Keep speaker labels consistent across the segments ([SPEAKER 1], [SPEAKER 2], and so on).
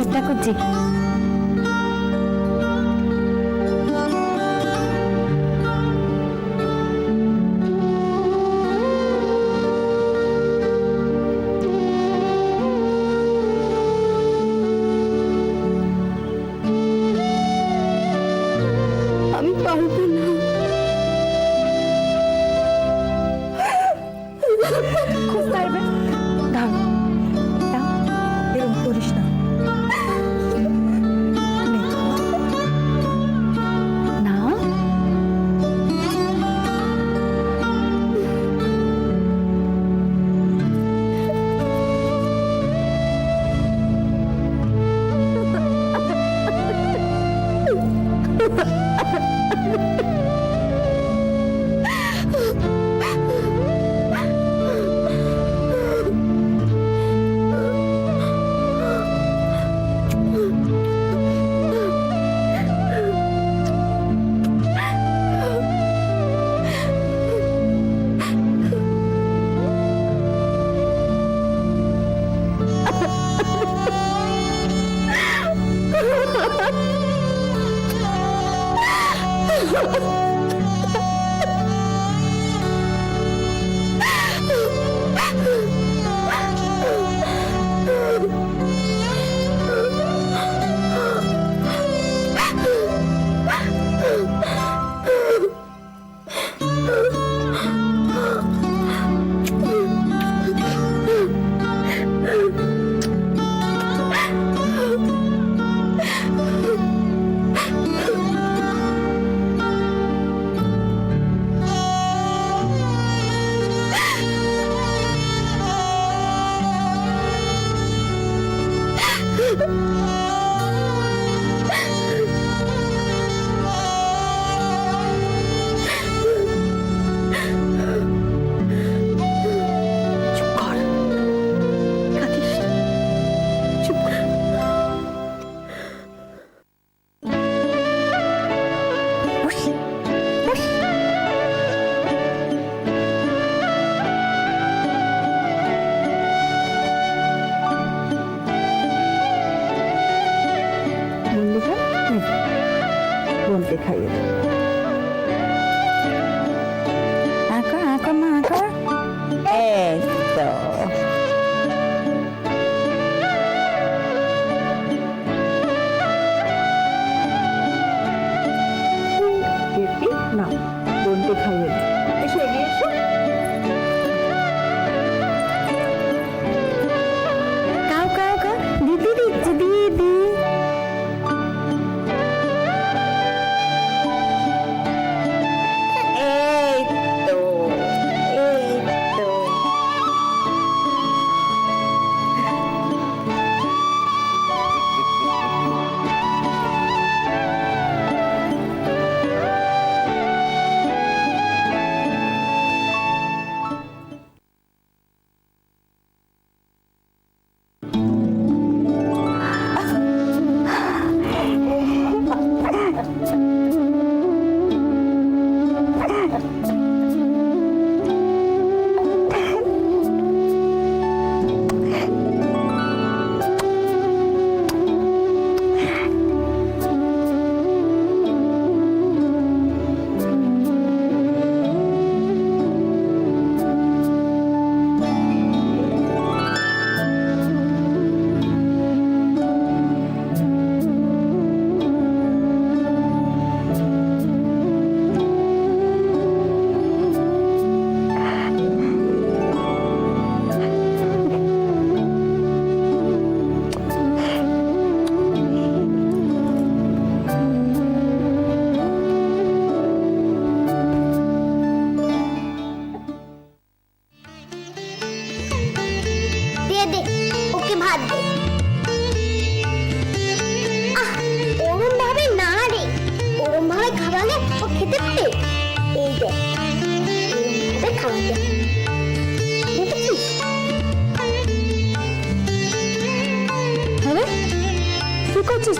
[SPEAKER 1] চেষ্টা করছি। আমি পারবো না। খুব পারবে। দাও দাও, এরকম করিস না। না বলতে খাইয়ে দেবো। আঁকা আঁকা মা আঁকা, এই তো। না বলতে খাইয়ে দেবো। এসে এগিয়ে এসো। কাউ কাউ কাউ, দিদি দিচ্ছি দিদি।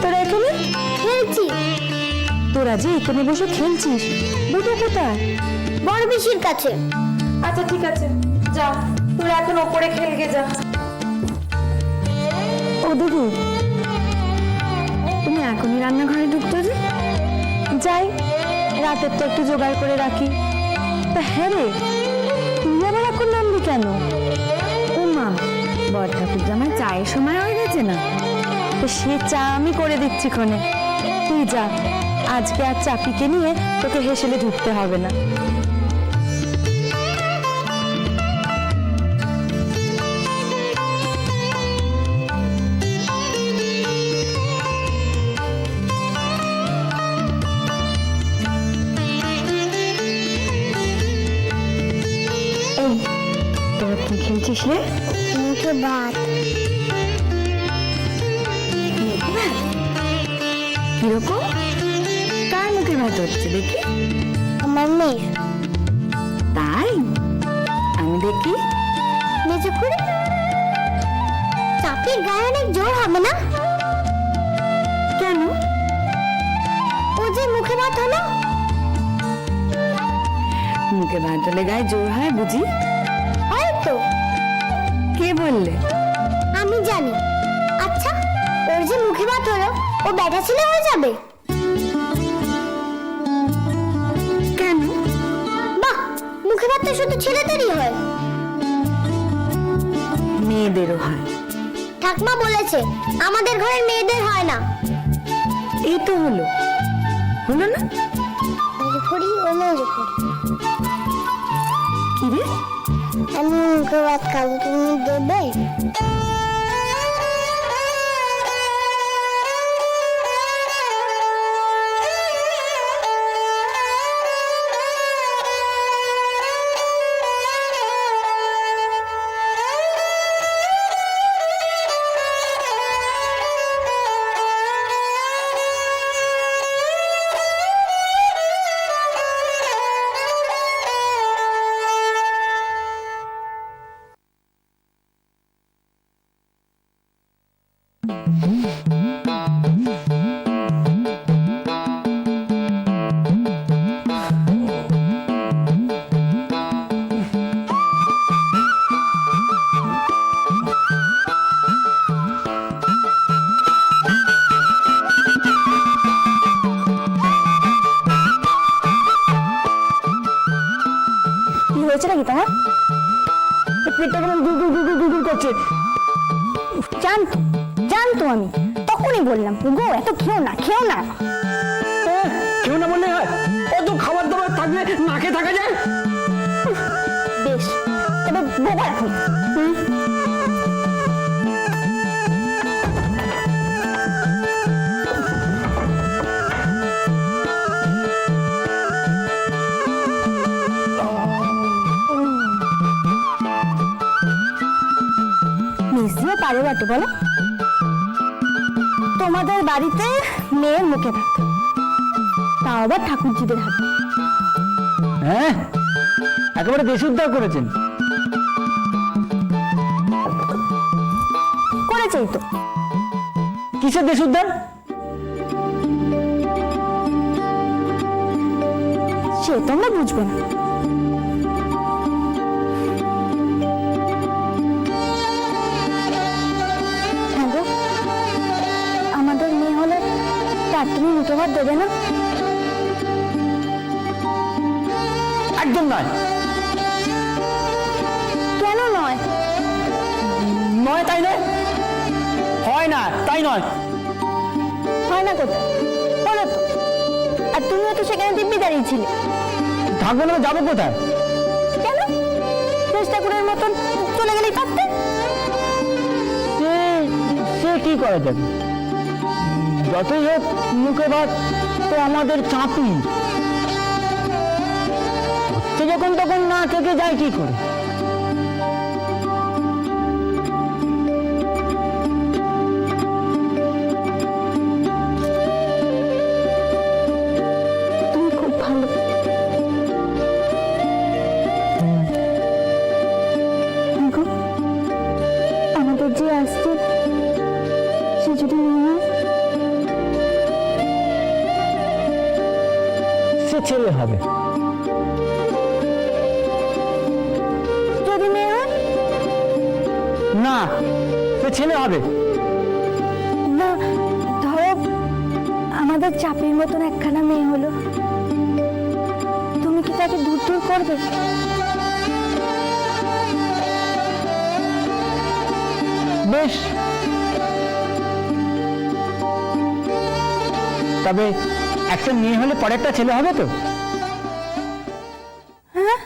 [SPEAKER 1] তোরা এখানে খেলছি? তোরা যে এখানে বসে খেলছিস, বুধু কোথায়? বড় পিসির কাছে। আচ্ছা ঠিক আছে, যা তোরা এখন ওপরে খেলগে যা। ও দিদি, এক্ষুনি রান্নাঘরে ঢুকতো যে? যাই, রাতের তো একটু জোগাড় করে রাখি। তা হ্যাঁ রে, তুই আবার এখন নামবি কেন? ও মা, বড় ঠাকুর জামাই চায়ের সময় হয়ে গেছে না? তো সে চা আমি করে দিচ্ছি ক্ষণে, তুই যা। আজকে আর চাপিকে নিয়ে তোকে হেসেলে ঢুকতে হবে না। কি খেলছিস রে? মুখে ভাত। কিরকম? কার মুখে ভাত হচ্ছে দেখি? আমার মেয়ে। তাই? আমি দেখি। মেজো করে চাপির গায়ে অনেক জোর হবে না? কেন? ও যে মুখে ভাত হলো। মুখে ভাত হলে গায়ে জোর হয় বুঝি? তো কে বললে? আমি জানি। আচ্ছা, ওর যে মুখে ভাত হলো, ও ব্যাটা ছেলে হয়ে যাবে কেন? বাহ, মুখে ভাত তো শুধু ছেলেদেরই হয়। মেয়েদেরও হয়। ঠাকমা বলেছে আমাদের ঘরের মেয়েদের হয় না। এই তো হলো, হলো না? মেজুখড়ি ও মেজুখড়ি। কি রে? আমি মুখে ভাত খাবো, তুমি দেবে? হয়েছে নাকি তোমার? পেটটা কেমন গুড় গুড় গুড় গুড় করছে। জানতো আমি, তখনই বললাম গো এত খেও না, খেও না।
[SPEAKER 2] খেও না বললে হয়? অত খাবার দাবার থাকলে না খেয়ে থাকা যায়?
[SPEAKER 1] বেশ, তবে বোবা এখন। মিশিয়ে পারে বটে বলো? তোমাদের বাড়িতে মেয়ের মুখে ভাত, তাও আবার ঠাকুরজিদের হাতে।
[SPEAKER 2] হ্যাঁ, একেবারে দেশ উদ্ধার করেছেন।
[SPEAKER 1] করেছেই তো।
[SPEAKER 2] কিসের দেশ উদ্ধার?
[SPEAKER 1] সে তোমরা বুঝবে না। আমাদের মেয়ে হলে তার তুমি মুখে ভাত দেবে না?
[SPEAKER 2] একদম নয়।
[SPEAKER 1] কেন নয়?
[SPEAKER 2] নয় তাই নয়, হয় না তাই নয়।
[SPEAKER 1] হয় না কোথায়? বলো তো। আর তুমিও তো সেখানে দিব্যি দাঁড়িয়েছিলে।
[SPEAKER 2] থাকবো না, যাবো কোথায়?
[SPEAKER 1] কেন? চেষ্টা করার মতন চলে গেলেই পারতে।
[SPEAKER 2] সে কি করা যাবে? যতই হোক মুখে ভাত তো আমাদের চাপি, হচ্ছে যখন তখন না থেকে যায় কি করে?
[SPEAKER 1] তুমি খুব ভালো। আমাদের যে আসছে সে যদি মেয়ে হয়,
[SPEAKER 2] সে ছেলে হবে।
[SPEAKER 1] যদি মেয়ে হয়
[SPEAKER 2] না, সে ছেলে হবে।
[SPEAKER 1] না, ধরো আপনার চাপের মতন একখানা মেয়ে হলো, তুমি কি তাকে দূর দূর করবে?
[SPEAKER 2] বেশ, তবে একটা মেয়ে হলে পরে একটা ছেলে হবে তো?
[SPEAKER 1] হ্যাঁ,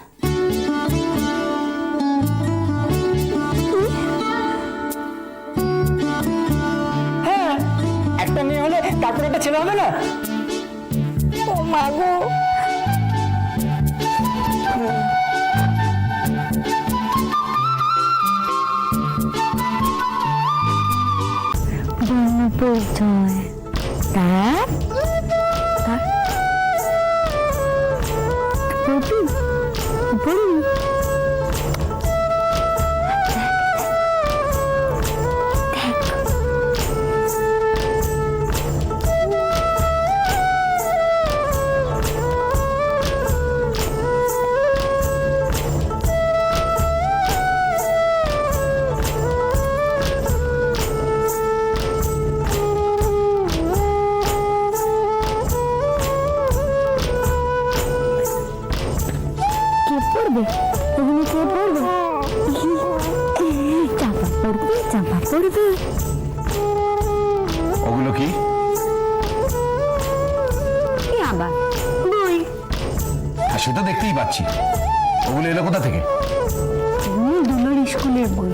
[SPEAKER 2] হ্যাঁ, একটা মেয়ে হলে তারপর একটা ছেলে হবে না?
[SPEAKER 1] ও মা গো, বর্ণ পরিচয় তার তার বলবি বলবি কে পড়বে? এগুলো কে পড়বে? চাপা পড়বে, চাপা পড়বে।
[SPEAKER 3] ওগুলো কি?
[SPEAKER 1] কি আবার বই?
[SPEAKER 3] হ্যাঁ, সেটা দেখতেই পাচ্ছি। ওগুলো এলো কোথা থেকে?
[SPEAKER 1] দুলোর স্কুলের বই,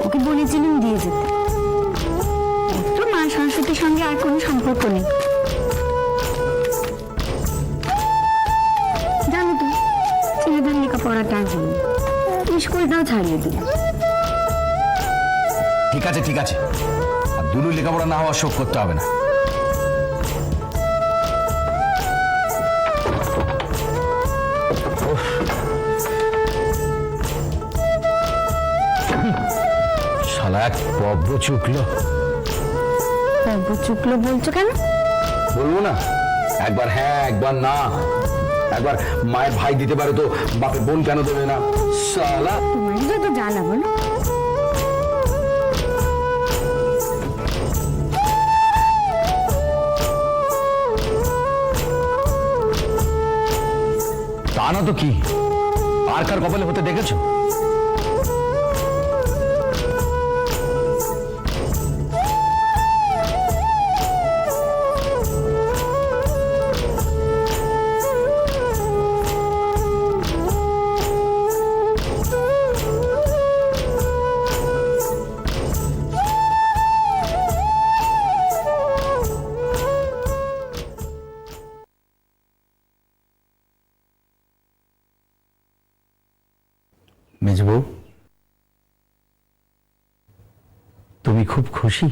[SPEAKER 1] ওকে বলেছিলাম দিয়ে যেতে। ওর তো মা সরস্বতীর সঙ্গে আর কোনো সম্পর্ক নেই, জানো তো। ছেলেদের লেখাপড়াটা আর হলো, স্কুলটাও ছাড়িয়ে দিলাম।
[SPEAKER 3] ঠিক আছে ঠিক আছে, আর দুলু লেখাপড়া না হওয়ার শোক করতে হবে না। শালা এক পব্র চুকলো।
[SPEAKER 1] চুকলো বলছো কেন?
[SPEAKER 3] বলবো না? একবার হ্যাঁ একবার না। একবার মায়ের ভাই দিতে পারে তো বাপের বোন কেন দেবে না? শালা
[SPEAKER 1] তোমার যত জ্বালা বলো।
[SPEAKER 3] তা না তো কি, আর কার কপালে হতে দেখেছো? মেজবউ, তুমি খুব খুশি?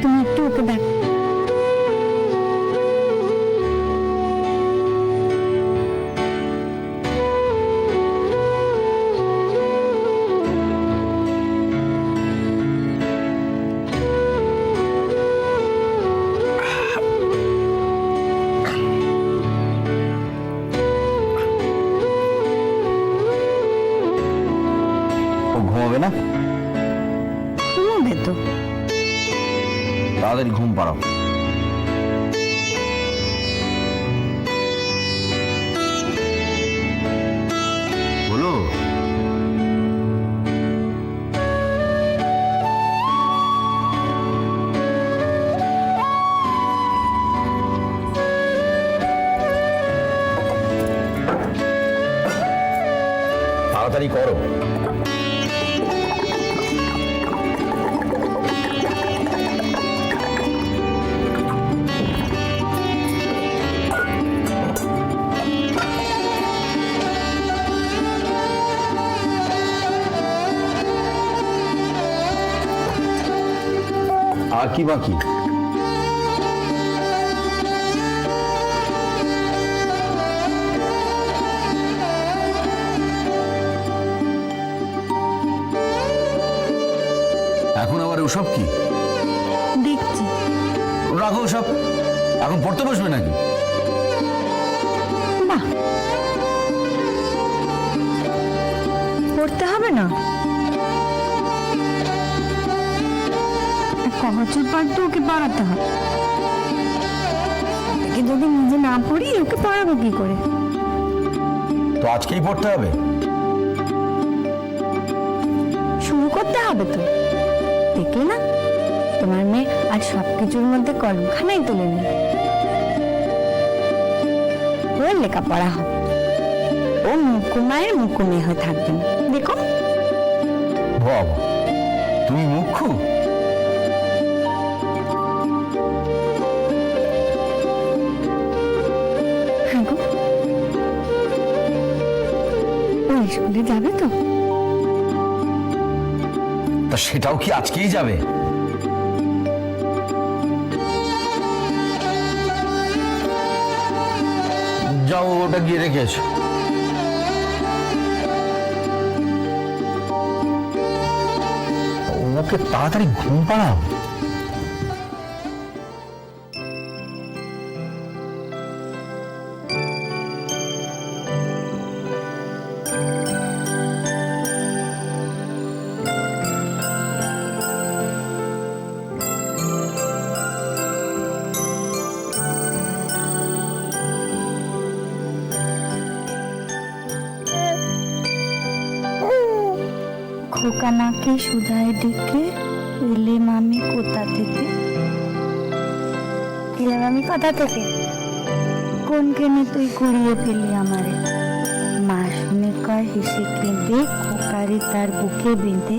[SPEAKER 1] তুমি একটু ওকে দেখো।
[SPEAKER 3] ও ঘুমাবে না?
[SPEAKER 1] ঘুমাবে তো।
[SPEAKER 3] তাড়াতাড়ি ঘুম পাড়াও। বলো। তাড়াতাড়ি করো। আর কি বাকি? ওসব কি?
[SPEAKER 1] দেখছি।
[SPEAKER 3] রাখো ওসব, এখন পড়তে বসবে নাকি?
[SPEAKER 1] না, পড়তে হবে না। ক বছর পর তো ওকে পড়াতে হবে। ওকে যদি নিজে না পড়ি ওকে পড়াবো কি করে?
[SPEAKER 3] তো আজকেই পড়তে হবে?
[SPEAKER 1] শুরু করতে হবে তো। দেখলে না, তোমার মেয়ে আর সবকিছুর মধ্যে কলমখানাই তুলে নেই। ওর লেখাপড়া হবে, ও মুকুমায়ের মুকুমে হয়ে থাকবে না। দেখো
[SPEAKER 3] বাবা, তুমি মুখ্য।
[SPEAKER 1] হ্যাঁ গো, ও স্কুলে যাবে তো?
[SPEAKER 3] তা সেটাও কি আজকেই যাবে? যাও, ওটা গিয়ে রেখে এসো। ওকে তাড়াতাড়ি ঘুম পাড়াও।
[SPEAKER 1] খোকা নাকে সুধায় ডেকে এলে মামি কোথা থেকে? এলে মামি কোথা থেকে? কোন কেনে তুই কুড়িয়ে ফেলি আমারে? মা শুনে কয় হেসে কেঁদে খোকারে তার বুকে বেঁধে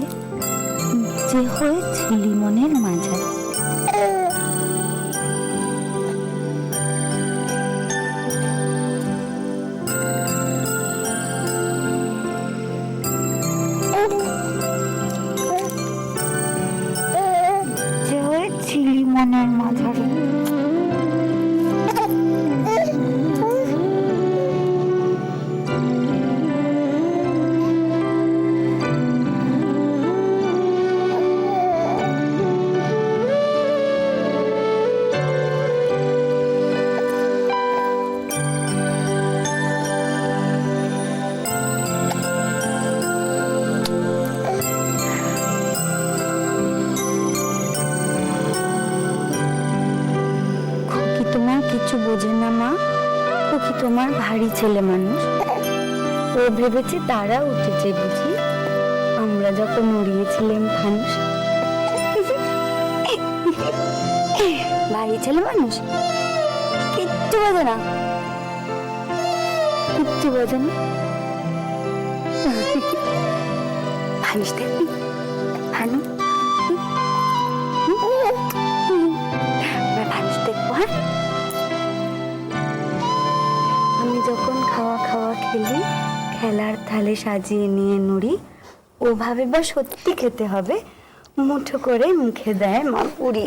[SPEAKER 1] যে হয়ে ছিলি মনের মাঝারে। যে হয়ে ছিলি মনের মাঝারে। কিছু বোঝে না মা, খুকি তোমার ভারী ছেলে মানুষ। ও ভেবেছে তারা উঠেছে বুঝি, আমরা যখন উড়িয়েছিলাম ফানুস। ভারী ছেলে মানুষ, কিচ্ছু বোঝে না, কিচ্ছু বোঝে না। ফানুস দেখবি, ফানু ফানুস দেখবো। হ্যাঁ, আমি যখন খাওয়া খাওয়া খেলি, খেলার থালে সাজিয়ে নিয়ে নুড়ি, ওভাবে বা সত্যি খেতে হবে, মুঠো করে মুখে দেয় মা পুরি।